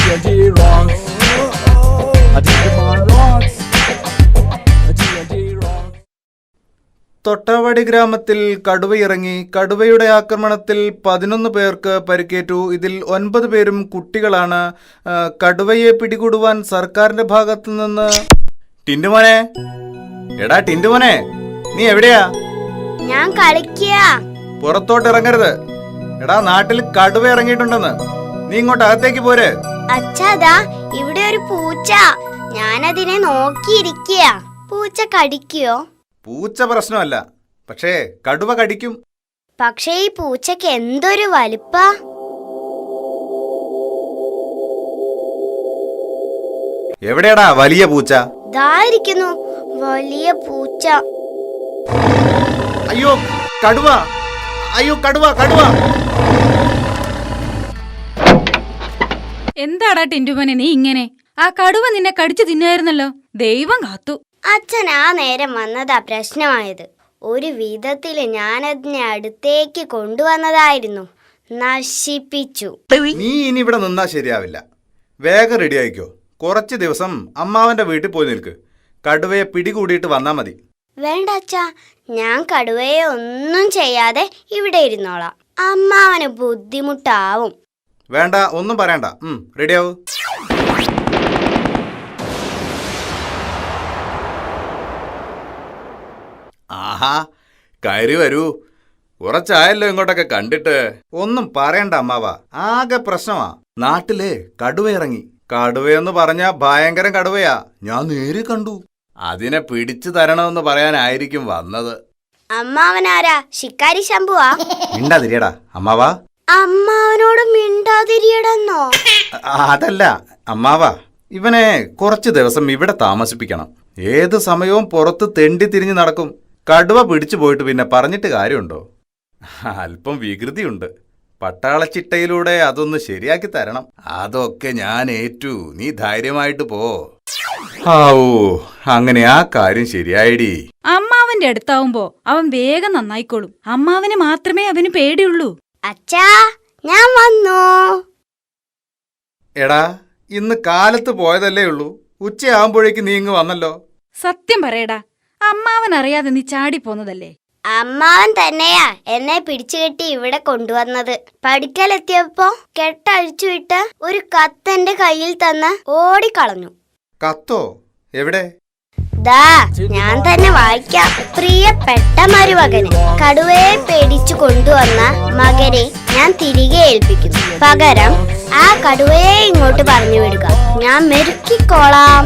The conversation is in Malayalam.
G&G rocks. Digimon rocks. G&G rocks. തൊട്ടാവാടി ഗ്രാമത്തിൽ കടുവയിറങ്ങി. കടുവയുടെ ആക്രമണത്തിൽ 11 പേർക്ക് പരിക്കേറ്റു. ഇതിൽ 9 പേരും കുട്ടികളാണ്. കടുവയെ പിടികൂടുവാൻ സർക്കാരിന്റെ ഭാഗത്തു നിന്ന് ടിന്റുമോനെ, എടാ ടിന്റുമോനെ, നീ എവിടെയാ? ഞാൻ കളിക്കുക. പുറത്തോട്ട് ഇറങ്ങരുത്. എടാ, നാട്ടിൽ കടുവ ഇറങ്ങിയിട്ടുണ്ടെന്ന്. നീ ഇങ്ങോട്ട് അകത്തേക്ക് പോരെ. അച്ഛാ, ഇവിടെ ഒരു പൂച്ച. ഞാനതിനെ നോക്കിയിരിക്കുക. പൂച്ച കടിക്കോ? പൂച്ച പ്രശ്നമല്ല, പക്ഷേ കടുവ കടിക്കും. പക്ഷേ ഈ പൂച്ചക്ക് എന്തൊരു വലിപ്പാ. എവിടെയാടാ വലിയ പൂച്ച? ദായിരിക്കുന്നു വലിയ പൂച്ച. അയ്യോ കടുവ! അയ്യോ കടുവ! കടുവ! എന്താടാ ടിന്റുമോനെ നീ ഇങ്ങനെ? ആ കടുവ നിന്നെ കടിച്ചു തിന്നായിരുന്നല്ലോ. ദൈവം കാത്തു. അച്ഛൻ ആ നേരം വന്നതാ പ്രശ്നമായത്. ഒരു വിധത്തില് ഞാനതിനെ അടുത്തേക്ക് കൊണ്ടുവന്നതായിരുന്നു. നശിപ്പിച്ചു. നീ ഇനി ഇവിടെ നിന്നാ ശരിയാവില്ല. വേഗം റെഡി ആയിക്കോ. കുറച്ച് ദിവസം അമ്മാവന്റെ വീട്ടിൽ പോയി നിൽക്ക്. കടുവയെ പിടികൂടിയിട്ട് വന്നാ മതി. വേണ്ട അച്ഛാ, ഞാൻ കടുവയെ ഒന്നും ചെയ്യാതെ ഇവിടെ ഇരുന്നോളാം. അമ്മാവന് ബുദ്ധിമുട്ടാവും. വേണ്ട, ഒന്നും പറയണ്ട. റെഡിയാവൂ. ആഹാ, കയറി വരൂ. കുറച്ചായല്ലോ ഇങ്ങോട്ടൊക്കെ കണ്ടിട്ട്. ഒന്നും പറയണ്ട അമ്മാവ, ആകെ പ്രശ്നമാ. നാട്ടിലെ കടുവ ഇറങ്ങി. കടുവയെന്ന് പറഞ്ഞാ ഭയങ്കര കടുവയാ. ഞാൻ നേരെ കണ്ടു. അതിനെ പിടിച്ചു തരണമെന്ന് പറയാനായിരിക്കും വന്നത്. അമ്മാവനാരാ? ശിക്കാരി ശംഭുവാ? മിണ്ടാതിരിയടാ അമ്മാവാ. അമ്മാവനോട് മിണ്ടാതിരിയടെന്നോ? അതല്ല അമ്മാവ, ഇവനെ കുറച്ചു ദിവസം ഇവിടെ താമസിപ്പിക്കണം. ഏത് സമയവും പുറത്ത് തെണ്ടി തിരിഞ്ഞു നടക്കും. കടുവ പിടിച്ചു പോയിട്ട് പിന്നെ പറഞ്ഞിട്ട് കാര്യമുണ്ടോ? അല്പം വികൃതിയുണ്ട്. പട്ടാളച്ചിട്ടയിലൂടെ അതൊന്ന് ശരിയാക്കി തരണം. അതൊക്കെ ഞാൻ ഏറ്റു. നീ ധൈര്യമായിട്ട് പോ. ആവൂ, അങ്ങനെ ആ കാര്യം ശരിയായിടി. അമ്മാവന്റെ അടുത്താവുമ്പോ അവൻ വേഗം നന്നായിക്കോളും. അമ്മാവന് മാത്രമേ അവന് പേടിയുള്ളൂ. അച്ഛാ, ഞാൻ വന്നു. എടാ, ഇന്ന് കാലത്ത് പോയതല്ലേ ഉള്ളൂ. ഉച്ചയാവുമ്പോഴേക്ക് നീ ഇങ്ങ് വന്നല്ലോ. സത്യം പറയടാ, അമ്മാവൻ അറിയാതെ നീ ചാടിപ്പോന്നതല്ലേ? അമ്മാവൻ തന്നെയാ എന്നെ പിടിച്ചുകെട്ടി ഇവിടെ കൊണ്ടുവന്നത്. പഠിക്കലെത്തിയപ്പോ കെട്ടഴിച്ചുവിട്ട് ഒരു കത്തെന്റെ കയ്യിൽ തന്ന് ഓടിക്കളഞ്ഞു. കത്തോ? എവിടെ? ദാ, ഞാൻ തന്നെ വായിക്കാം. പ്രിയപ്പെട്ട മരുമകന്, കടുവയെ പേടിച്ചു കൊണ്ടുവന്ന മകനെ ഞാൻ തിരികെ ഏൽപ്പിക്കുന്നു. പകരം ആ കടുവയെ ഇങ്ങോട്ട് പറഞ്ഞു വിടുക. ഞാൻ മെരുക്കിക്കോളാം.